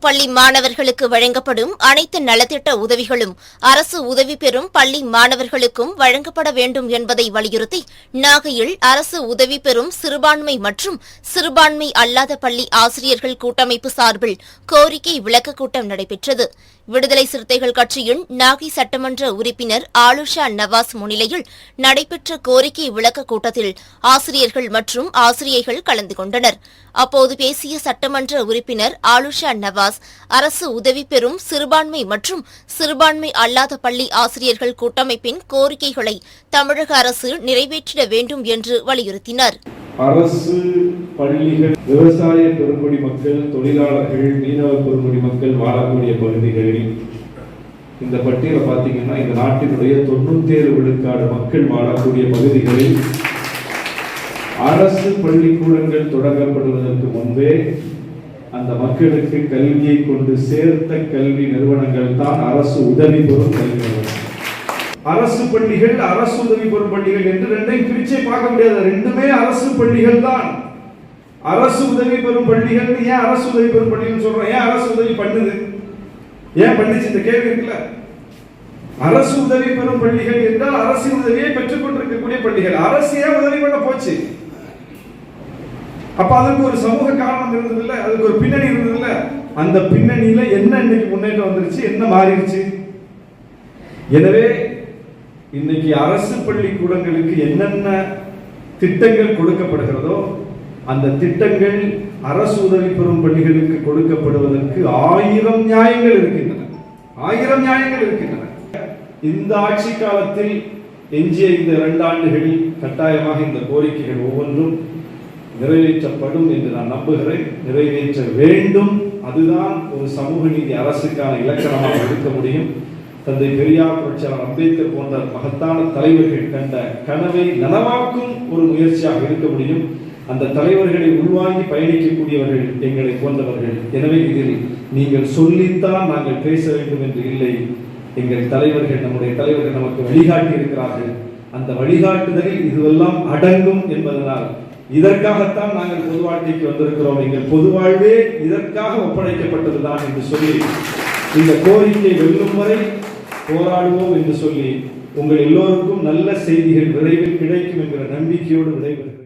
பள்ளி மாணவர்களுக்கு வழங்கப்படும் அனைத்து நலத்திட்ட உதவிகளும் அரசு உதவி பெறும் பள்ளி மாணவர்களுக்கும் வழங்கப்பட வேண்டும் என்பதை வலியுறுத்தி நாகையில் அரசு உதவி பெறும் சிறுபான்மை மற்றும் சிறுபான்மை அல்லாத பள்ளி ஆசிரியர்கள் கூட்டமைப்பு சார்பில் கோரிக்கை விளக்க கூட்டம் நடைபெற்றது. விடுதலை சிறுத்தைகள் கட்சியின் நாகை சட்டமன்ற உறுப்பினர் ஆலுஷா நவாஸ் முன்னிலையில் நடைபெற்ற கோரிக்கை விளக்க கூட்டத்தில் ஆசிரியர்கள் மற்றும் ஆசிரியைகள் கலந்து கொண்டனர். அப்போது பேசிய சட்டமன்ற உறுப்பினர் ஆலுஷா நவாஸ், அரசு உதவி பெறும் சிறுபான்மை மற்றும் சிறுபான்மை அல்லாத பள்ளி ஆசிரியர்கள் கூட்டமைப்பின் கோரிக்கைகளை தமிழக அரசு நிறைவேற்றிட வேண்டும் என்று வலியுறுத்தினார். அரசு பள்ளிகள் விவசாய பெருங்குடி மக்கள், தொழிலாளர்கள், மீனவ பெருங்குடி மக்கள் வாழக்கூடிய பகுதிகளில் இந்த பட்டியலை பார்த்தீங்கன்னா இந்த நாட்டினுடைய 97 விழுக்காடு மக்கள் வாழக்கூடிய பகுதிகளில் அரசு பள்ளிக்கூடங்கள் தொடங்கப்படுவதற்கு முன்பே அந்த மக்களுக்கு கல்வியை கொண்டு சேர்த்த கல்வி நிறுவனங்கள் தான் அரசு உதவி பெறும் கல்வி நிறுவனம். அரசு பள்ளிகள், அரசு உதவி பெறும் பள்ளிகள் என்று ரெண்டையும் பிரிச்சே பார்க்க முடியாது. ரெண்டுமே அரசு பள்ளிகள் தான். அரசு உதவி பெறும் பள்ளிகள் ஏன் அரசு உதவி பெறும் பள்ளிகள் சொல்றோம்? ஏன் அரசு உதவி பண்ணுது? ஏன் பண்ணுச்சு? இந்த கேள்வி இருக்குல்ல. அரசு உதவி பெறும் பள்ளிகள் என்றால் அரசு உதவியை பெற்றுக் கொண்டிருக்கக்கூடிய பள்ளிகள். அரசு ஏன் உதவி பண்ண போச்சு? அப்ப அதுக்கு ஒரு சமூக காரணம் இருந்ததில்ல, அதுக்கு ஒரு பின்னணி இருந்ததில்ல. அந்த பின்னணியில என்ன இன்னைக்கு முன்னேற்றம் வந்துருச்சு, என்ன மாறிடுச்சு? எனவே இன்னைக்கு அரசு பள்ளிக்கூடங்களுக்கு என்னென்ன திட்டங்கள் கொடுக்கப்படுகிறதோ அந்த திட்டங்கள் அரசு உதவி பெறும் பள்ளிகளுக்கு கொடுக்கப்படுவதற்கு 1000 நியாயங்கள் இருக்கின்றன. 1000 நியாயங்கள் இருக்கின்றன. இந்த ஆட்சி காலத்தில் எஞ்சிய இந்த 2 ஆண்டுகளில் கட்டாயமாக இந்த கோரிக்கைகள் ஒவ்வொன்றும் நிறைவேற்றப்படும் என்று நான் நம்புகிறேன். நிறைவேற்ற வேண்டும். அதுதான் ஒரு சமூக நீதி அரசுக்கான இலக்கணமாக இருக்க முடியும். தந்தை பெரியார், புரட்சியாளர் அம்பேத்கர் போன்ற மகத்தான தலைவர்கள் கண்ட கனவை நனவாக்கும் ஒரு முயற்சியாக இருக்க முடியும். அந்த தலைவர்களை உள்வாங்கி பயணிக்கக்கூடியவர்கள் எங்களை போன்றவர்கள். எனவே இதில் நீங்கள் சொல்லித்தான் நாங்கள் பேச வேண்டும் என்று இல்லை. எங்கள் தலைவர்கள், நம்முடைய தலைவர்கள் நமக்கு வழிகாட்டி இருக்கிறார்கள். அந்த வழிகாட்டுதலில் இதுவெல்லாம் அடங்கும் என்பதனால் இதற்காகத்தான் நாங்கள் பொது வாழ்க்கைக்கு வந்திருக்கிறோம். எங்கள் பொது வாழ்வே இதற்காக ஒப்படைக்கப்பட்டதுதான் என்று சொல்லி இந்த கோரிக்கை வெல்லும் வரை போராடுவோம் என்று சொல்லி உங்கள் எல்லோருக்கும் நல்ல செய்திகள் விரைவில் கிடைக்கும் என்கிற நம்பிக்கையோடு விடைபெறுகிறேன்.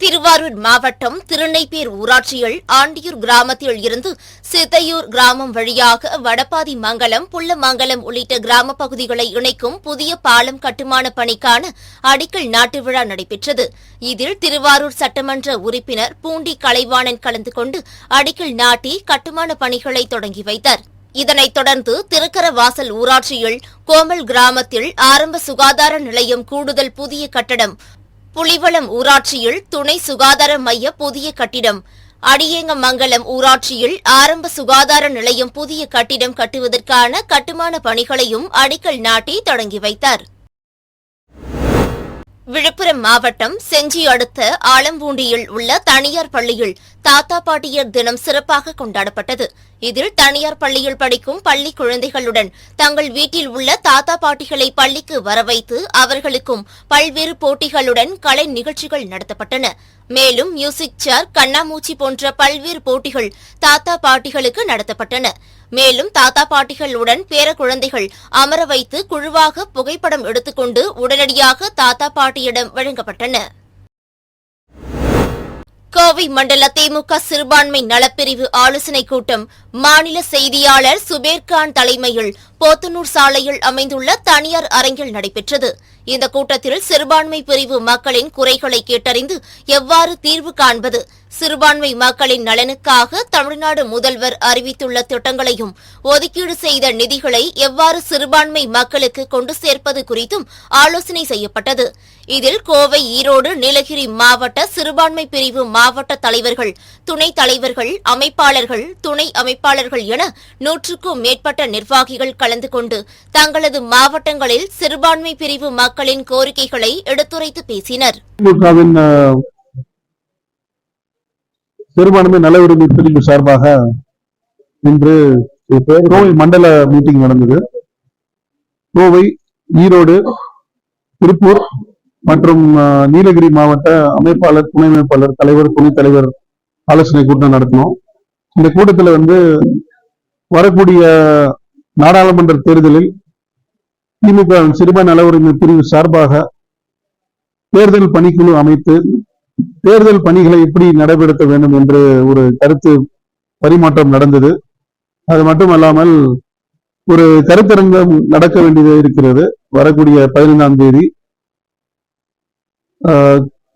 திருவாரூர் மாவட்டம் திருநெய்ப்பேர் ஊராட்சியில் ஆண்டியூர் கிராமத்தில் இருந்து சித்தையூர் கிராமம் வழியாக வடபாதி மங்கலம், புள்ளமங்கலம் உள்ளிட்ட கிராம பகுதிகளை இணைக்கும் புதிய பாலம் கட்டுமான பணிக்கான அடிக்கல் நாட்டு விழா நடைபெற்றது. இதில் திருவாரூர் சட்டமன்ற உறுப்பினர் பூண்டி கலைவாணன் கலந்து கொண்டு அடிக்கல் நாட்டி கட்டுமான பணிகளை தொடங்கி வைத்தார். இதனைத் தொடர்ந்து திருக்கரவாசல் ஊராட்சியில் கோமல் கிராமத்தில் ஆரம்ப சுகாதார நிலையம் கூடுதல் புதிய கட்டடம், புலிவளம் ஊராட்சியில் துணை சுகாதார மைய புதிய கட்டிடம், அடியேங்கமங்கலம் ஊராட்சியில் ஆரம்ப சுகாதார நிலையம் புதிய கட்டிடம் கட்டுவதற்கான கட்டுமான பணிகளையும் அடிக்கல் நாட்டி தொடங்கி வைத்தார். விழுப்புரம் மாவட்டம் செஞ்சி அடுத்த ஆலம்பூண்டியில் உள்ள தனியார் பள்ளியில் தாத்தா பாட்டியர் தினம் சிறப்பாக கொண்டாடப்பட்டது. இதில் தனியார் பள்ளியில் படிக்கும் பள்ளி குழந்தைகளுடன் தங்கள் வீட்டில் உள்ள தாத்தா பாட்டிகளை பள்ளிக்கு வரவைத்து அவர்களுக்கும் பல்வேறு போட்டிகளுடன் கலை நிகழ்ச்சிகள் நடத்தப்பட்டன. மேலும் மியூசிக் சேர், கண்ணாமூச்சி போன்ற பல்வேறு போட்டிகள் தாத்தா பாட்டிகளுக்கு நடத்தப்பட்டன. மேலும் தாத்தா பாட்டிகளுடன் பேர குழந்தைகள் அமர வைத்து குழுவாக புகைப்படம் எடுத்துக்கொண்டு உடனடியாக தாத்தா பாட்டியிடம் வழங்கப்பட்டன. கோவை மண்டல திமுக சிறுபான்மை நலப்பிரிவு ஆலோசனைக் கூட்டம் மாநில செய்தியாளர் சுபேர்கான் தலைமையில் போத்தனூர் சாலையில் அமைந்துள்ள தனியார் அரங்கில் நடைபெற்றது. இந்த கூட்டத்தில் சிறுபான்மை பிரிவு மக்களின் குறைகளை கேட்டறிந்து எவ்வாறு தீர்வு காண்பது, சிறுபான்மை மக்களின் நலனுக்காக தமிழ்நாடு முதல்வர் அறிவித்துள்ள திட்டங்களையும் ஒதுக்கீடு செய்த நிதிகளை எவ்வாறு சிறுபான்மை மக்களுக்கு கொண்டு சேர்ப்பது குறித்தும் ஆலோசனை செய்யப்பட்டது. இதில் கோவை, ஈரோடு, நீலகிரி மாவட்ட சிறுபான்மை பிரிவு மாவட்ட தலைவர்கள், துணைத் தலைவர்கள், அமைப்பாளர்கள், துணை அமைப்பாளர்கள் என 100க்கும் மேற்பட்ட நிர்வாகிகள் கலந்து கொண்டு தங்களது மாவட்டங்களில் சிறுபான்மை பிரிவு மக்களின் கோரிக்கைகளை எடுத்துரைத்து பேசினர். சிறுபான்மை நல உரிமை பிரிவு சார்பாக இன்று கோவை மண்டல மீட்டிங் நடந்தது. கோவை, ஈரோடு, திருப்பூர் மற்றும் நீலகிரி மாவட்ட அமைப்பாளர், துணை அமைப்பாளர், தலைவர், துணைத் தலைவர் ஆலோசனை கூட்டம் நடத்தினோம். இந்த கூட்டத்தில் வரக்கூடிய நாடாளுமன்ற தேர்தலில் திமுக சிறுபான்மை நல உரிமை பிரிவு சார்பாக தேர்தல் பணிக்குழு அமைத்து தேர்தல் பணிகளை எப்படி நடைபெறுத்த வேண்டும் என்று ஒரு கருத்து பரிமாற்றம் நடந்தது. அது மட்டுமல்லாமல் ஒரு கருத்தரங்கம் நடக்க வேண்டியது இருக்கிறது. வரக்கூடிய 15ஆம் தேதி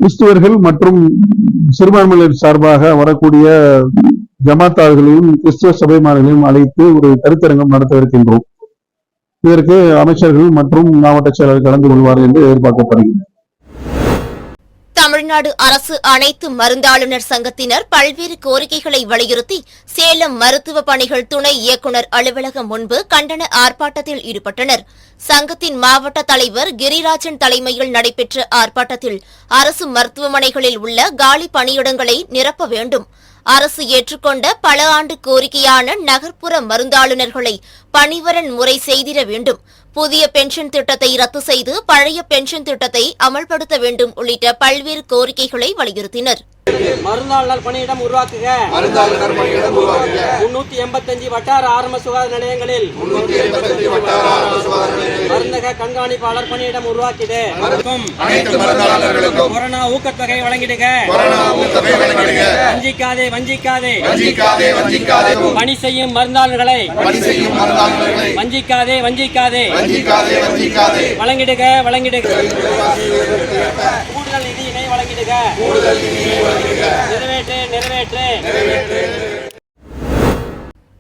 கிறிஸ்துவர்கள் மற்றும் சிறுபான்மையினர் சார்பாக வரக்கூடிய ஜமாத்தார்களையும் கிறிஸ்துவ சபைமார்களையும் அழைத்து ஒரு கருத்தரங்கம் நடத்தவிருக்கின்றோம். இதற்கு அமைச்சர்கள் மற்றும் மாவட்ட செயலர் கலந்து கொள்வார்கள் என்று எதிர்பார்க்கப்படுகிறது. தமிழ்நாடு அரசு அனைத்து மருந்தாளுநர் சங்கத்தினர் பல்வேறு கோரிக்கைகளை வலியுறுத்தி சேலம் மருத்துவ பணிகள் துணை இயக்குநர் அலுவலகம் முன்பு கண்டன ஆர்ப்பாட்டத்தில் ஈடுபட்டனர். சங்கத்தின் மாவட்ட தலைவர் கிரிராஜன் தலைமையில் நடைபெற்ற ஆர்ப்பாட்டத்தில் அரசு மருத்துவமனைகளில் உள்ள காலி பணியிடங்களை நிரப்ப வேண்டும், அரசு ஏற்றுக்கொண்ட பல ஆண்டு கோரிக்கையான நகர்ப்புற மருந்தாளுநர்களை பணிவரன் முறை செய்திட வேண்டும், புதிய பென்ஷன் திட்டத்தை ரத்து செய்து பழைய பென்ஷன் திட்டத்தை அமல்படுத்த வேண்டும் உள்ளிட்ட பல்வேறு கோரிக்கைகளை வலியுறுத்தினர். மருந்தாளர் பணியிடம் உருவாக்குக. 385 வட்டார ஆரம்ப சுகாதார நிலையங்களில் மருந்தக கண்காணிப்பாளர் பணியிடம் உருவாக்கிடு. கொரோனா ஊக்கத்தொகை வழங்கிடுக. வஞ்சிக்காதே வஞ்சிக்காதே பணி செய்யும் மருந்தாளர்களை வஞ்சிக்காதே வஞ்சிக்காதே வழங்கிடுக வழங்கிடுக. கூடுதல் நிதியினை வழங்கிடுக. நிறைவேற்று.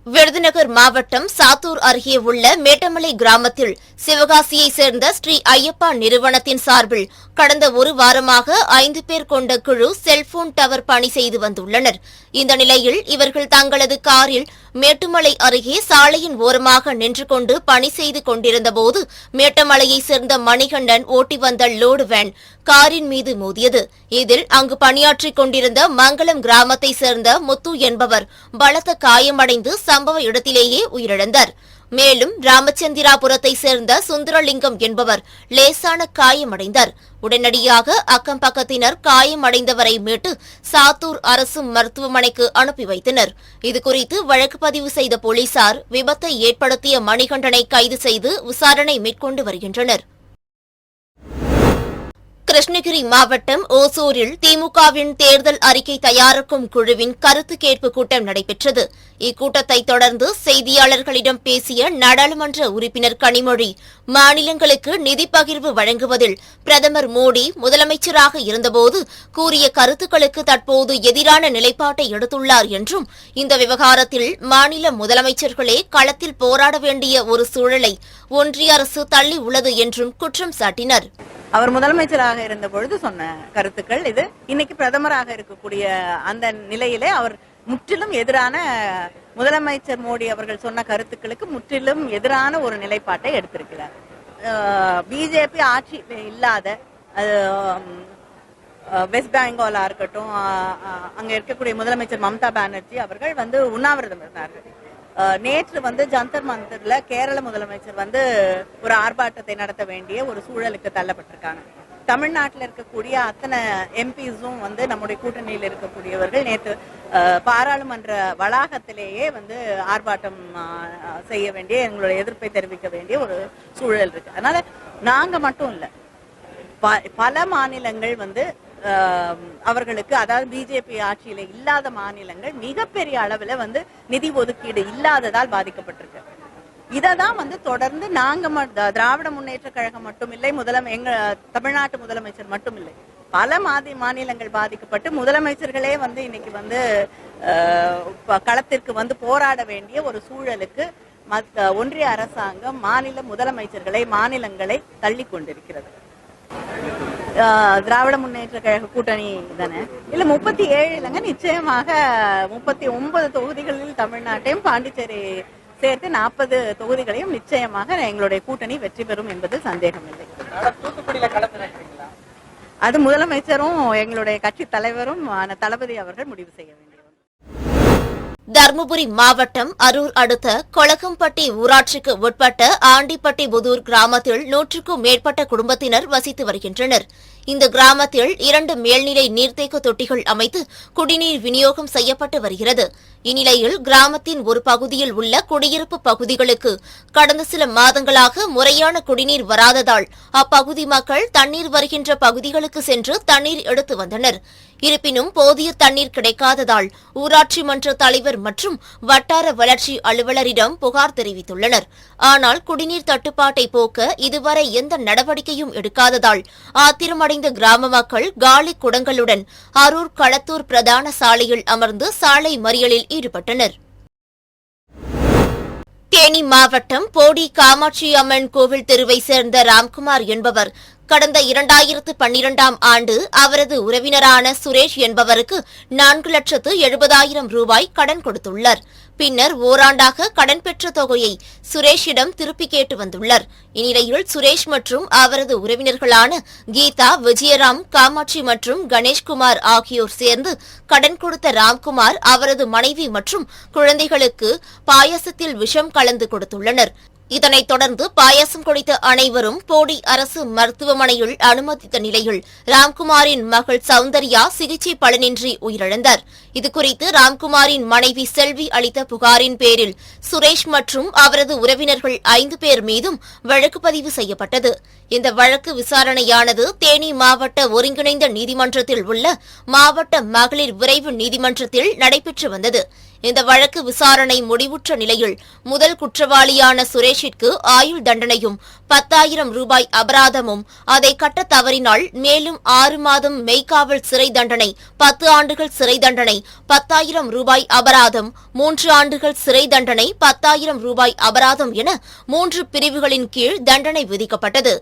விருதுநகர் மாவட்டம் சாத்தூர் அருகே உள்ள மேட்டமலை கிராமத்தில் சிவகாசியைச் சேர்ந்த ஸ்ரீ ஐயப்பா நிறுவனத்தின் சார்பில் கடந்த ஒரு வாரமாக 5 பேர் கொண்ட குழு செல்போன் டவர் பணி செய்து வந்துள்ளனர். இந்த நிலையில் இவர்கள் தங்களது காரில் மேட்டுமலை அருகே சாலையின் ஓரமாக நின்று கொண்டு பணி செய்து கொண்டிருந்தபோது மேட்டுமலையைச் சேர்ந்த மணிகண்டன் ஓட்டி வந்த லோடு வேன் காரின் மீது மோதியது. இதில் அங்கு பணியாற்றிக் கொண்டிருந்த மங்கலம் கிராமத்தைச் சேர்ந்த முத்து என்பவர் பலத்த காயமடைந்து சம்பவ இடத்திலேயே உயிரிழந்தார். மேலும் ராமச்சந்திராபுரத்தைச் சேர்ந்த சுந்தரலிங்கம் என்பவர் லேசான காயமடைந்தார். உடனடியாக அக்கம் பக்கத்தினர் காயமடைந்தவரை மீட்டு சாத்தூர் அரசு மருத்துவமனைக்கு அனுப்பி வைத்தனர். இதுகுறித்து வழக்கு பதிவு செய்த போலீசார் விபத்தை ஏற்படுத்திய மணிகண்டனை கைது செய்து விசாரணை மேற்கொண்டு வருகின்றனர். கிருஷ்ணகிரி மாவட்டம் ஓசூரில் திமுகவின் தேர்தல் அறிக்கை தயாரிக்கும் குழுவின் கருத்து கேட்பு கூட்டம் நடைபெற்றது. இக்கூட்டத்தை தொடர்ந்து செய்தியாளர்களிடம் பேசிய நாடாளுமன்ற உறுப்பினர் கனிமொழி, மாநிலங்களுக்கு நிதி பகிர்வு வழங்குவதில் பிரதமர் மோடி முதலமைச்சராக இருந்தபோது கூறிய கருத்துக்களுக்கு தற்போது எதிரான நிலைப்பாட்டை எடுத்துள்ளார் என்றும், இந்த விவகாரத்தில் மாநில முதலமைச்சர்களே களத்தில் போராட வேண்டிய ஒரு சூழலை ஒன்றிய அரசு தள்ளி உள்ளது என்றும் குற்றம் சாட்டினர். அவர் முதலமைச்சராக இருந்த பொழுது சொன்ன கருத்துக்கள் இது. இன்னைக்கு பிரதமராக இருக்கக்கூடிய அந்த நிலையிலே அவர் முற்றிலும் எதிரான, முதலமைச்சர் மோடி அவர்கள் சொன்ன கருத்துக்களுக்கு முற்றிலும் எதிரான ஒரு நிலைப்பாட்டை எடுத்திருக்கிறார். பிஜேபி ஆட்சி இல்லாத வெஸ்ட் பெங்காலா இருக்கட்டும், அங்க இருக்கக்கூடிய முதலமைச்சர் மம்தா பானர்ஜி அவர்கள் உண்ணாவிரதம் இருந்தார்கள். நேற்று ஜந்தர் மந்தர்ல கேரள முதலமைச்சர் ஒரு ஆர்ப்பாட்டத்தை நடத்த வேண்டிய ஒரு சூழலுக்கு தள்ளப்பட்டிருக்காங்க. தமிழ்நாட்டில் இருக்கக்கூடிய அத்தனை எம்பிஸும் நம்முடைய கூட்டணியில் இருக்கக்கூடியவர்கள் நேற்று பாராளுமன்ற வளாகத்திலேயே ஆர்ப்பாட்டம் செய்ய வேண்டிய, எங்களுடைய எதிர்ப்பை தெரிவிக்க வேண்டிய ஒரு சூழல் இருக்கு. அதனால நாங்க மட்டும் இல்ல, பல மாநிலங்கள் அவர்களுக்கு, அதாவது பிஜேபி ஆட்சியில இல்லாத மாநிலங்கள் மிகப்பெரிய அளவுல நிதி ஒதுக்கீடு இல்லாததால் பாதிக்கப்பட்டிருக்கு. இததான் தொடர்ந்து நாங்க திராவிட முன்னேற்ற கழகம் மட்டும் இல்லை, எங்க தமிழ்நாட்டு முதலமைச்சர் மட்டும் இல்லை, பல மாநிலங்கள் பாதிக்கப்பட்டு முதலமைச்சர்களே இன்னைக்கு களத்திற்கு போராட வேண்டிய ஒரு சூழலுக்கு ஒன்றிய அரசாங்கம் மாநில முதலமைச்சர்களை, மாநிலங்களை தள்ளி கொண்டிருக்கிறது. திராவிட முன்னேற்ற கழக கூட்டணி தானே இல்ல 37 இல்லைங்க, நிச்சயமாக 39 தொகுதிகளில் தமிழ்நாட்டையும் பாண்டிச்சேரி சேர்த்து 40 தொகுதிகளையும் நிச்சயமாக எங்களுடைய கூட்டணி வெற்றி பெறும் என்பது சந்தேகம் இல்லை. அது முதலமைச்சரும் எங்களுடைய கட்சி தலைவரும் தளபதி அவர்கள் முடிவு செய்ய வேண்டும். தருமபுரி மாவட்டம் அரூர் அடுத்த கொளகம்பட்டி ஊராட்சிக்கு உட்பட்ட ஆண்டிப்பட்டி புதூர் கிராமத்தில் 100க்கும் மேற்பட்ட குடும்பத்தினர் வசித்து வருகின்றனர். இந்த கிராமத்தில் 2 மேல்நிலை நீர்த்தேக்க தொட்டிகள் அமைத்து குடிநீர் விநியோகம் செய்யப்பட்டு வருகிறது. இந்நிலையில் கிராமத்தின் ஒரு பகுதியில் உள்ள குடியிருப்பு பகுதிகளுக்கு கடந்த சில மாதங்களாக முறையான குடிநீர் வராததால் அப்பகுதி மக்கள் தண்ணீர் வருகின்ற பகுதிகளுக்கு சென்று தண்ணீர் எடுத்து வந்தனர். இருப்பினும் போதிய தண்ணீர் கிடைக்காததால் ஊராட்சி மன்ற தலைவர் மற்றும் வட்டார வளர்ச்சி அலுவலரிடம் புகார் தெரிவித்துள்ளனர். ஆனால் குடிநீர் தட்டுப்பாட்டை போக்க இதுவரை எந்த நடவடிக்கையும் எடுக்காததால் ஆத்திரமடைந்த கிராம மக்கள் காலி குடங்களுடன் அரூர் களத்தூர் பிரதான சாலையில் அமர்ந்து சாலை மறியலில் ஈடுபட்டனர். தேனி மாவட்டம் போடி காமாட்சி அம்மன் கோவில் தெருவை சேர்ந்த ராம்குமார் என்பவர் கடந்த 2012ஆம் ஆண்டு அவரது உறவினரான சுரேஷ் என்பவருக்கு 4,70,000 ரூபாய் கடன் கொடுத்துள்ளார். பின்னர் ஓராண்டாக கடன் பெற்ற தொகையை சுரேஷிடம் திருப்பி கேட்டு வந்துள்ளார். இந்நிலையில் சுரேஷ் மற்றும் அவரது உறவினர்களான கீதா, விஜயராம், காமாட்சி மற்றும் கணேஷ்குமார் ஆகியோர் சேர்ந்து கடன் கொடுத்த ராம்குமார் அவரது மனைவி மற்றும் குழந்தைகளுக்கு பாயாசத்தில் விஷம் கலந்து கொடுத்துள்ளனர். இதனைத் தொடர்ந்து பாயாசம் குடித்த அனைவரும் போடி அரசு மருத்துவமனையில் அனுமதித்த நிலையில் ராம்குமாரின் மகள் சௌந்தர்யா சிகிச்சை பலனின்றி உயிரிழந்தார். இதுகுறித்து ராம்குமாரின் மனைவி செல்வி அளித்த புகாரின் பேரில் சுரேஷ் மற்றும் அவரது உறவினர்கள் 5 பேர் மீதும் வழக்கு பதிவு செய்யப்பட்டது. இந்த வழக்கு விசாரணையானது தேனி மாவட்ட ஒருங்கிணைந்த நீதிமன்றத்தில் உள்ள மாவட்ட மகளிர் விரைவு நீதிமன்றத்தில் நடைபெற்று வந்தது. இந்த வழக்கு விசாரணை முடிவுற்ற நிலையில் முதல் குற்றவாளியான சுரேஷிற்கு ஆயுள் தண்டனையும் 10,000 ரூபாய் அபராதமும், அதை கட்ட தவறினால் மேலும் 6 மாதம் மெய்க்காவல் சிறை தண்டனை, 10 ஆண்டுகள் சிறை தண்டனை, 10,000 ரூபாய் அபராதம், 3 ஆண்டுகள் சிறை தண்டனை, 10,000 ரூபாய் அபராதம் என 3 பிரிவுகளின் கீழ் தண்டனை விதிக்கப்பட்டது.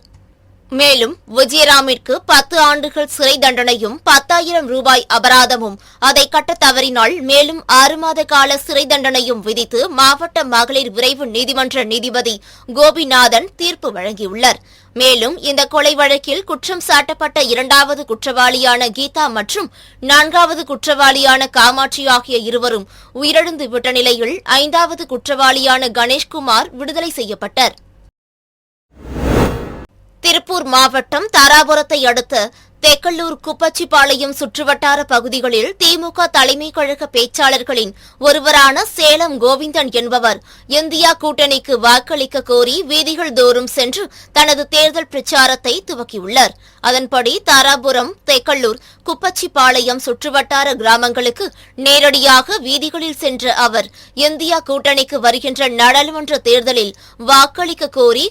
மேலும் விஜயராமிற்கு 10 ஆண்டுகள் சிறை தண்டனையும் 10,000 ரூபாய் அபராதமும், அதை கட்ட தவறினால் மேலும் 6 மாத கால சிறை தண்டனையும் விதித்து மாவட்ட மகளிர் விரைவு நீதிமன்ற நீதிபதி கோபிநாதன் தீர்ப்பு வழங்கியுள்ளார். மேலும் இந்த கொலை வழக்கில் குற்றம் சாட்டப்பட்ட 2வது குற்றவாளியான கீதா மற்றும் 4வது குற்றவாளியான காமாட்சி ஆகிய இருவரும் உயிரிழந்து விட்ட நிலையில் 5வது குற்றவாளியான கணேஷ்குமார் விடுதலை செய்யப்பட்டார். திருப்பூர் மாவட்டம் தாராபுரத்தை அடுத்த தேக்கல்லூர் குப்பச்சிபாளையம் சுற்றுவட்டார பகுதிகளில் திமுக தலைமை கழக பேச்சாளர்களின் ஒருவரான சேலம் கோவிந்தன் என்பவர் இந்தியா கூட்டணிக்கு வாக்களிக்க கோரி வீதிகள் தோறும் சென்று தனது தேர்தல் பிரச்சாரத்தை துவக்கியுள்ளார். அதன்படி தாராபுரம், தேக்கல்லூர், குப்பச்சிபாளையம் சுற்றுவட்டார கிராமங்களுக்கு நேரடியாக வீதிகளில் சென்ற அவர் இந்தியா கூட்டணிக்கு வருகின்ற நாடாளுமன்ற தேர்தலில் வாக்களிக்க கோரி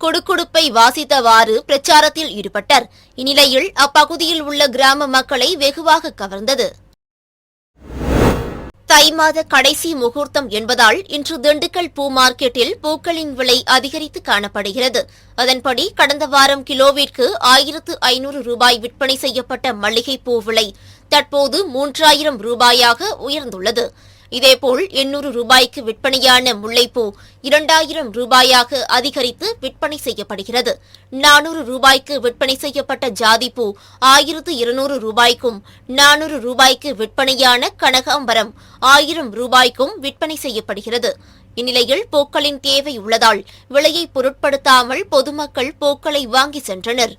குடுகுடுப்பை வாசித்தவாறு பிரச்சாரத்தில் ஈடுபட்டார். இந்நிலையில் அப்பகுதியில் உள்ள கிராம மக்களை வெகுவாக கவர்ந்தது. தை மாத கடைசி முகூர்த்தம் என்பதால் இன்று திண்டுக்கல் பூ மார்க்கெட்டில் பூக்களின் விலை அதிகரித்து காணப்படுகிறது. அதன்படி கடந்த வாரம் கிலோவிற்கு 1,500 ரூபாய் விற்பனை செய்யப்பட்ட மல்லிகைப்பூ விலை தற்போது 3,000 ரூபாயாக உயர்ந்துள்ளது. இதேபோல் 800 ரூபாய்க்கு விற்பனையான முல்லைப்பூ 2,000 ரூபாயாக அதிகரித்து விற்பனை செய்யப்படுகிறது. 400 ரூபாய்க்கு விற்பனை செய்யப்பட்ட ஜாதிப்பூ 1,200 ரூபாய்க்கும், 400 ரூபாய்க்கு விற்பனையான கனகாம்பரம் 1,000 ரூபாய்க்கும் விற்பனை செய்யப்படுகிறது. இந்நிலையில் பூக்களின் தேவை உள்ளதால் விலையை பொருட்படுத்தாமல் பொதுமக்கள் பூக்களை வாங்கி சென்றனர்.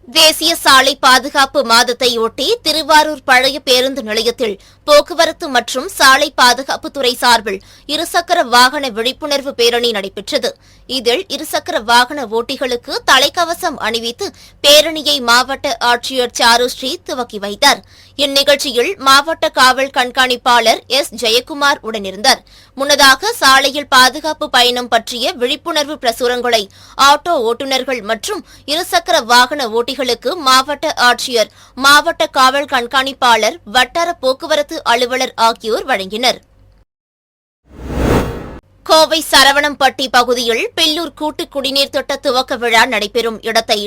தேசிய சாலை பாதுகாப்பு மாதத்தையொட்டி திருவாரூர் பழைய பேருந்து நிலையத்தில் போக்குவரத்து மற்றும் சாலை பாதுகாப்புத்துறை சார்பில் இருசக்கர வாகன விழிப்புணர்வு பேரணி நடைபெற்றது. இதில் இருசக்கர வாகன ஓட்டிகளுக்கு தலைக்கவசம் அணிவித்து பேரணியை மாவட்ட ஆட்சியர் சாருஸ்ரீ துவக்கி வைத்தார். இந்நிகழ்ச்சியில் மாவட்ட காவல் கண்காணிப்பாளர் எஸ். ஜெயக்குமார் உடனிருந்தார். முன்னதாக சாலையில் பாதுகாப்பு பயணம் பற்றிய விழிப்புணர்வு பிரசுரங்களை ஆட்டோ ஓட்டுநர்கள் மற்றும் இருசக்கர வாகன ஓட்டிகளுக்கு மாவட்ட ஆட்சியர், மாவட்ட காவல் கண்காணிப்பாளர், வட்டார போக்குவரத்து அலுவலர் ஆகியோர் வழங்கினர். கோவை சரவணம்பட்டி பகுதியில் பில்லூர் கூட்டு குடிநீர் திட்ட துவக்க விழா நடைபெறும் இடத்தை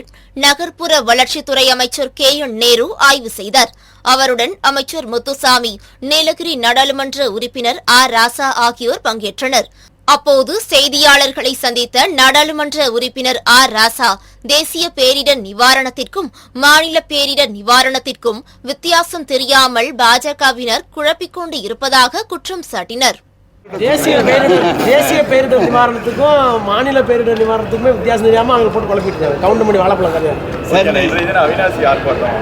நகர்ப்புற வளர்ச்சித்துறை அமைச்சர் KN நேரு ஆய்வு செய்தார். அவருடன் அமைச்சர் முத்துசாமி, நீலகிரி நாடாளுமன்ற உறுப்பினர் ராசா ஆகியோர் பங்கேற்றனர். அப்போது செய்தியாளர்களை சந்தித்த நாடாளுமன்ற உறுப்பினர் ஆர் ராசா தேசிய பேரிடர் நிவாரணத்திற்கும் மாநில பேரிடர் நிவாரணத்திற்கும் வித்தியாசம் தெரியாமல் பாஜகவினர் குழப்பிக்கொண்டு இருப்பதாக குற்றம் சாட்டினர். தேசிய பேரிடர் நிவாரணத்துக்கும் மாநில பேரிடர் நிவாரணத்துக்குமே வித்தியாசம் தெரியாம அவங்க போட்டு குழப்பிட்டு இருக்காங்க. கவுண்ட் பண்ணி வாழப்பழம் கிடையாது. அவினாசி ஆர்ப்பாட்டம்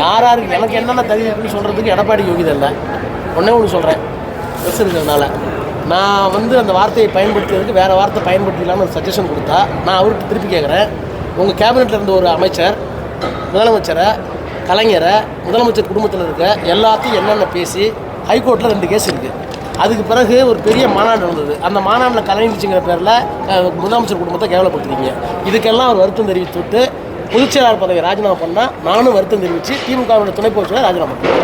யாராருக்கு எனக்கு என்னென்ன தகுதி அப்படின்னு சொல்றதுக்கு எடப்பாடி யோகிதை இல்லை. ஒன்னே ஒன்று சொல்றேன், பெருசு இருக்கிறதுனால நான் அந்த வார்த்தையை பயன்படுத்துறதுக்கு வேற வார்த்தை பயன்படுத்திக்கலாம்னு ஒரு சஜஷன் கொடுத்தா நான் அவருக்கு திருப்பி கேட்குறேன். உங்கள் கேபினெட்டில் இருந்த ஒரு அமைச்சர் முதலமைச்சரை, கலைஞரை, முதலமைச்சர் குடும்பத்தில் இருக்க எல்லாத்தையும் என்னென்ன பேசி ஹைகோர்ட்டில் 2 கேஸ் இருக்குது. அதுக்கு பிறகு ஒரு பெரிய மாநாடு நடந்தது. அந்த மாநாட்டில் கலைஞர்ச்சிங்கிற பேரில் முதலமைச்சர் குடும்பத்தை கேவலப்படுத்துறீங்க. இதுக்கெல்லாம் அவர் வருத்தம் தெரிவித்துவிட்டு பொதுச்செயலாளர் பதவி ராஜினாமா பண்ணால் நானும் வருத்தம் தெரிவித்து திமுகவோட துணை பொதுச்செயலாளர் ராஜினாமா பண்ணேன்.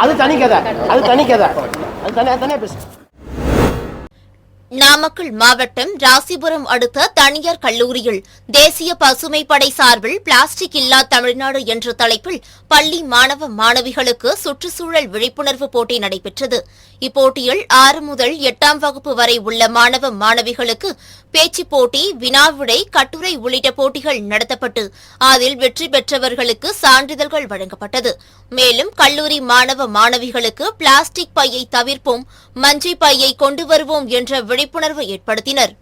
அது தனி கதை, அது தனியாக பேசு. நாமக்கல் மாவட்டம் ராசிபுரம் அடுத்த தனியார் கல்லூரியில் தேசிய பசுமை படை சார்பில் பிளாஸ்டிக் இல்லா தமிழ்நாடு என்ற தலைப்பில் பள்ளி மாணவ மாணவிகளுக்கு சுற்றுச்சூழல் விழிப்புணர்வு போட்டி நடைபெற்றது. இப்போட்டியில் 6 முதல் 8ஆம் வகுப்பு வரை உள்ள மாணவ மாணவிகளுக்கு பேச்சுப் போட்டி, வினாவிடை, கட்டுரை உள்ளிட்ட போட்டிகள் நடத்தப்பட்டு அதில் வெற்றி பெற்றவர்களுக்கு சான்றிதழ்கள் வழங்கப்பட்டது. மேலும் கல்லூரி மாணவ மாணவிகளுக்கு பிளாஸ்டிக் பையை தவிர்ப்போம், மஞ்சை பையை கொண்டு வருவோம் என்ற விழிப்புணர்வு ஏற்படுத்தினர்.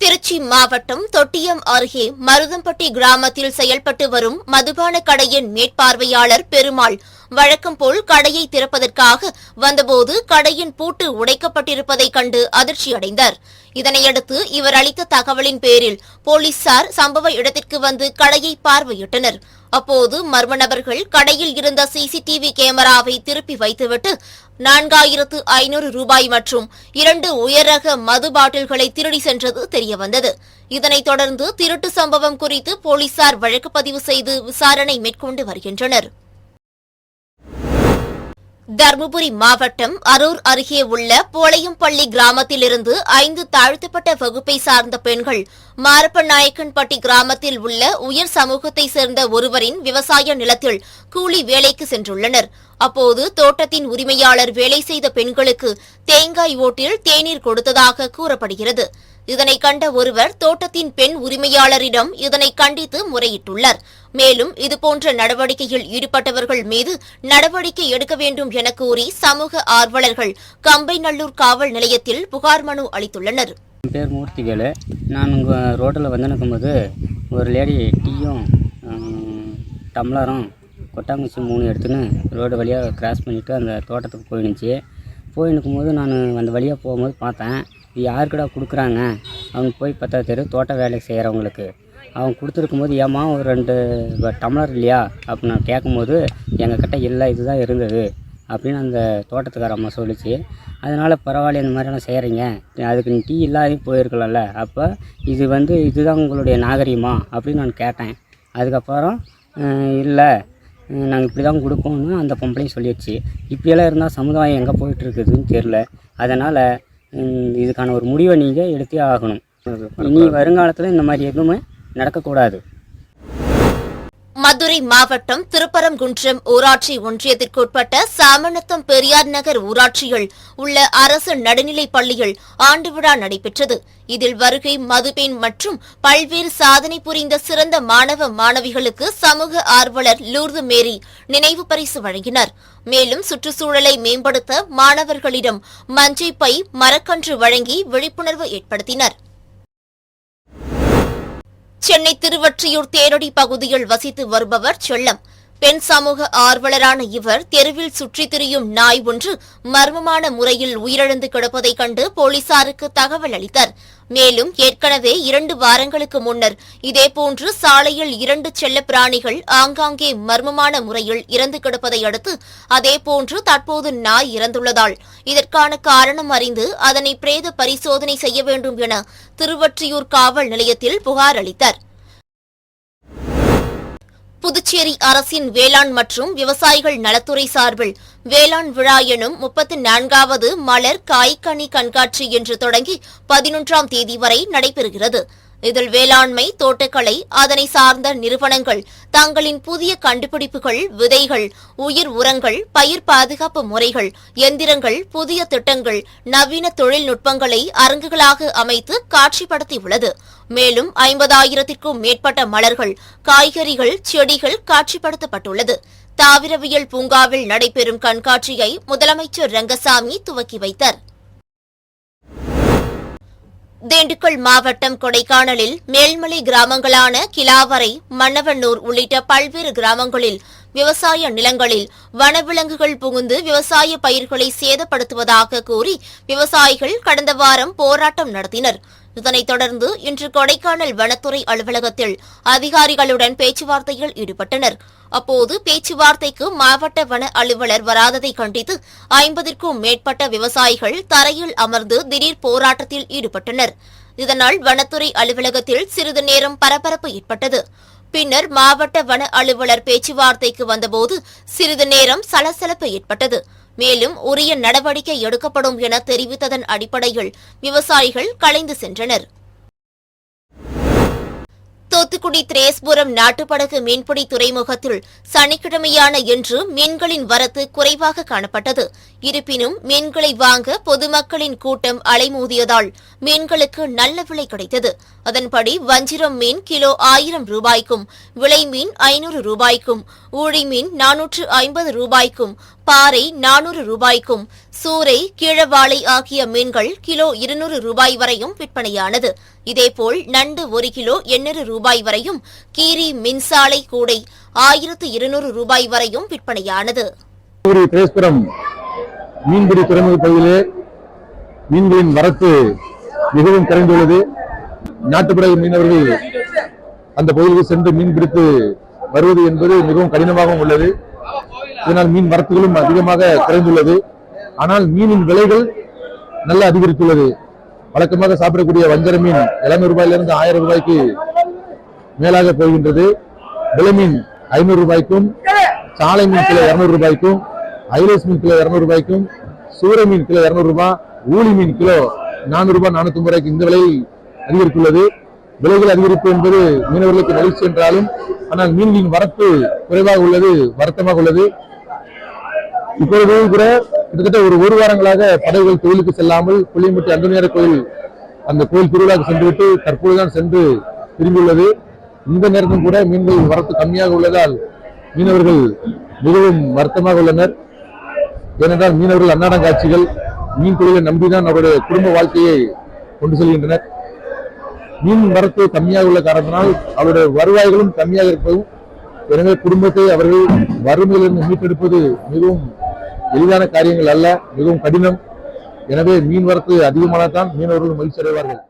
திருச்சி மாவட்டம் தொட்டியம் அருகே மருதம்பட்டி கிராமத்தில் செயல்பட்டு வரும் மதுபான கடையின் மேற்பார்வையாளர் பெருமாள் வழக்கம் போல் கடையை திறப்பதற்காக வந்தபோது கடையின் பூட்டு உடைக்கப்பட்டிருப்பதைக் கண்டு அதிர்ச்சியடைந்தார். இதனையடுத்து இவர் அளித்த தகவலின் பேரில் போலீசார் சம்பவ இடத்திற்கு வந்து கடையை பார்வையிட்டனர். அப்போது மர்ம நபர்கள் கடையில் இருந்த சிசிடிவி கேமராவை திருப்பி வைத்துவிட்டு 4500 ரூபாய் மற்றும் 2 உயர் ரக மது பாட்டில்களை திருடி சென்றது தெரியவந்தது. இதனைத் தொடர்ந்து திருட்டு சம்பவம் குறித்து போலீசார் வழக்கு பதிவு செய்து விசாரணை மேற்கொண்டு வருகின்றனர். தருமபுரி மாவட்டம் அரூர் அருகே உள்ள போளையம்பள்ளி கிராமத்திலிருந்து 5 தாழ்த்தப்பட்ட வகுப்பை சார்ந்த பெண்கள் மாரப்பநாயக்கன்பட்டி கிராமத்தில் உள்ள உயர் சமூகத்தைச் சேர்ந்த ஒருவரின் விவசாய நிலத்தில் கூலி வேலைக்கு சென்றுள்ளனர். அப்போது தோட்டத்தின் உரிமையாளர் வேலை செய்த பெண்களுக்கு தேங்காய் ஓட்டில் தேநீர் கொடுத்ததாக கூறப்படுகிறது. இதனை கண்ட ஒருவர் தோட்டத்தின் பெண் உரிமையாளரிடம் இதனை கண்டித்து முறையிட்டுள்ளார். மேலும் இதுபோன்ற நடவடிக்கையில் ஈடுபட்டவர்கள் மீது நடவடிக்கை எடுக்க வேண்டும் என கூறி சமூக ஆர்வலர்கள் கம்பைநல்லூர் காவல் நிலையத்தில் புகார் மனு அளித்துள்ளனர். என் பேர் மூர்த்திவேலு. நான் உங்கள் ரோட்டில் வந்து நிற்கும்போது ஒரு லேடி டீயும் டம்ளரும் கொட்டாங்குச்சி 3 எடுத்துன்னு ரோடு வழியாக கிராஸ் பண்ணிவிட்டு அந்த தோட்டத்துக்கு போயிடுச்சு. போய் நிற்கும்போது நான் அந்த வழியாக போகும்போது பார்த்தேன், இது யாருக்கடா கொடுக்குறாங்க அவங்க போய் பார்த்தா தெரியும், தோட்ட வேலை செய்கிறவங்களுக்கு அவங்க கொடுத்துருக்கும்போது ஏமா ஒரு 2 டம்ளர் இல்லையா அப்படின்னு நான் கேட்கும்போது எங்கள் கிட்ட இல்லை, இதுதான் இருந்தது அப்படின்னு அந்த தோட்டத்துக்கார அம்மா சொல்லிச்சு. அதனால் பரவாயில்ல, இந்த மாதிரிலாம் செய்கிறீங்க, அதுக்கு நீ டீ இல்லாத போயிருக்கலாம்ல, அப்போ இதுதான் உங்களுடைய நாகரிகமா அப்படின்னு நான் கேட்டேன். அதுக்கப்புறம் இல்லை நாங்கள் இப்படி தான் கொடுப்போம்னு அந்த பொம்பளையும் சொல்லிடுச்சு. இப்படியெல்லாம் இருந்தால் சமுதாயம் எங்கே போயிட்டுருக்குதுன்னு தெரில. அதனால் இதுக்கான ஒரு முடிவை நீங்கள் எடுத்தே ஆகணும். இனி வருங்காலத்தில் இந்த மாதிரி எதுவுமே நடக்கக்கூடாது. மதுரை மாவட்டம் திருப்பரங்குன்றம் ஊராட்சி ஒன்றியத்திற்குட்பட்ட சாமநத்தம் பெரியார் நகர் ஊராட்சியில் உள்ள அரசு நடுநிலைப் பள்ளியில் ஆண்டு விழா நடைபெற்றது. இதில் வருகை, மதுபெண் மற்றும் பல்வேறு சாதனை புரிந்த சிறந்த மாணவ மாணவிகளுக்கு சமூக ஆர்வலர் லூர்து மேரி நினைவு பரிசு வழங்கினார். மேலும் சுற்றுச்சூழலை மேம்படுத்த மாணவர்களிடம் மஞ்சை பை, மரக்கன்று வழங்கி விழிப்புணர்வு ஏற்படுத்தினர். சென்னை திருவொற்றியூர் தேரடி பகுதியில் வசித்து வருபவர் செல்லம். பெண் சமூக ஆர்வலரான இவர் தெருவில் சுற்றித் திரியும் நாய் ஒன்று மர்மமான முறையில் உயிரிழந்து கிடப்பதைக் கண்டு போலீசாருக்கு தகவல் அளித்தார். மேலும் ஏற்கனவே 2 வாரங்களுக்கு முன்னர் இதேபோன்று சாலையில் 2 செல்லப் பிராணிகள் ஆங்காங்கே மர்மமான முறையில் இறந்து கிடப்பதை அடுத்து அதேபோன்று தற்போது நாய் இறந்துள்ளதால் இதற்கான காரணம் அறிந்து அதனை பிரேத பரிசோதனை செய்ய வேண்டும் என திருவொற்றியூர் காவல் நிலையத்தில் புகார் அளித்தார். புதுச்சேரி அரசின் வேளாண் மற்றும் விவசாயிகள் நலத்துறை சார்பில் வேளாண் விழா எனும் 34வது மலர் காய்கனி கண்காட்சி இன்று தொடங்கி 11ஆம் தேதி வரை நடைபெறுகிறது. இதில் வேளாண்மை, தோட்டக்கலை, அதனை சார்ந்த நிறுவனங்கள் தங்களின் புதிய கண்டுபிடிப்புகள், விதைகள், உயிர் உரங்கள், பயிர் பாதுகாப்பு முறைகள், எந்திரங்கள், புதிய திட்டங்கள், நவீன தொழில்நுட்பங்களை அரங்குகளாக அமைத்து காட்சிப்படுத்தியுள்ளது. மேலும் 50,000க்கும் மேற்பட்ட மலர்கள், காய்கறிகள், செடிகள் காட்சிப்படுத்தப்பட்டுள்ளது. தாவரவியல் பூங்காவில் நடைபெறும் கண்காட்சியை முதலமைச்சர் ரங்கசாமி துவக்கி வைத்தார். திண்டுக்கல் மாவட்டம் கொடைக்கானலில் மேல்மலை கிராமங்களான கிலாவரை, மன்னவனூர் உள்ளிட்ட பல்வேறு கிராமங்களில் விவசாய நிலங்களில் வனவிலங்குகள் புகுந்து விவசாய பயிர்களை சேதப்படுத்துவதாக கூறி விவசாயிகள் கடந்த வாரம் போராட்டம் நடத்தினர். இதனைத் தொடர்ந்து இன்று கொடைக்கானல் வனத்துறை அலுவலகத்தில் அதிகாரிகளுடன் பேச்சுவார்த்தையில் ஈடுபட்டனர். அப்போது பேச்சுவார்த்தைக்கு மாவட்ட வன அலுவலர் வராததை கண்டித்து 50க்கும் மேற்பட்ட விவசாயிகள் தரையில் அமர்ந்து திடீர் போராட்டத்தில் ஈடுபட்டனர். இதனால் வனத்துறை அலுவலகத்தில் சிறிது நேரம் பரபரப்பு ஏற்பட்டது. பின்னர் மாவட்ட வன அலுவலர் பேச்சுவார்த்தைக்கு வந்தபோது சிறிது நேரம் சலசலப்பு ஏற்பட்டது. மேலும் உரிய நடவடிக்கை எடுக்கப்படும் என தெரிவித்ததன் அடிப்படையில் விவசாயிகள் கலைந்து சென்றனர். தூத்துக்குடி திரேஸ்புரம் நாட்டுப்படகு மீன்பிடி துறைமுகத்தில் சனிக்கிழமையான இன்று மீன்களின் வரத்து குறைவாக காணப்பட்டது. இருப்பினும் மீன்களை வாங்க பொதுமக்களின் கூட்டம் அலைமோதியதால் மீன்களுக்கு நல்ல விலை கிடைத்தது. அதன்படி வஞ்சிரம் மீன் கிலோ 1000 ரூபாய்க்கும், விலை மீன் 500 ரூபாய்க்கும், ஊழி மீன் 450 ரூபாய்க்கும், பாறை 400 ரூபாய்க்கும், சூறை, கீழவாளை ஆகிய மீன்கள் கிலோ 200 ரூபாய் வரையும் விற்பனையானது. இதேபோல் நண்டு 1 கிலோ 800 ரூபாய் வரையும், கீரி, மின்சாலை கூடை 1200 ரூபாய் வரையும் விற்பனையானது. திரேஸ்புரம் மீன்பிடி துறைமுக பகுதியிலே மீன்களின் வரத்து மிகவும் குறைந்துள்ளது. நாட்டுப்படகு மீனவர்கள் அந்த பகுதிக்கு சென்று மீன் பிடித்து வருவது என்பது மிகவும் கடினமாகவும் உள்ளது. இதனால் மீன் வரத்துகளும் அதிகமாக குறைந்துள்ளது. ஆனால் மீனின் விலைகள் நல்ல அதிகரித்துள்ளது. வழக்கமாக சாப்பிடக்கூடிய வஞ்சர மீன் 700 ரூபாயிலிருந்து 1000 ரூபாய்க்கு மேலாக போகின்றது. விலை மீன் 500 ரூபாய்க்கும், சாலை மீன் கிலோ 200 ரூபாய்க்கும், ஐலேஸ் மீன் கிலோ 200 ரூபாய்க்கும், சூறை மீன் கிலோ 200 ரூபாய், ஊழி மீன் கிலோ 400 ரூபாய், 450 ரூபாய்க்கு இந்த விலை அதிகரித்துள்ளது. விலைகள் அதிகரிப்பு என்பது மீனவர்களுக்கு மகிழ்ச்சி என்றாலும், ஆனால் மீன்களின் வரத்து குறைவாக உள்ளது, வருத்தமாக உள்ளது. இப்பொழுது கூட கிட்டத்தட்ட ஒரு வாரங்களாக படகுகள் கோயிலுக்கு செல்லாமல் புளியம்பட்டி அந்தோனியார் கோயில் அந்த கோயில் திருவிழாவுக்கு சென்றுவிட்டு தற்போதுதான் சென்று திரும்பியுள்ளது. இந்த நேரத்திலும் கூட மீன்களின் வரத்து கம்மியாக உள்ளதால் மீனவர்கள் மிகவும் வருத்தமாக உள்ளனர். ஏனென்றால் மீனவர்கள் அன்னாடம் காட்சிகள், மீன் தொழிலை நம்பிதான் அவருடைய குடும்ப வாழ்க்கையை கொண்டு செல்கின்றனர். மீன் வரத்து கம்மியாக உள்ள காரணத்தினால் அவருடைய வருவாய்களும் கம்மியாக இருப்பதும், எனவே குடும்பத்தை அவர்கள் வறுமையிலிருந்து மீட்டெடுப்பது மிகவும் எளிதான காரியங்கள் அல்ல, மிகவும் கடினம். எனவே மீன் வரத்து அதிகமானதான் மீனவர்கள் மகிழ்ச்சி அடைவார்கள்.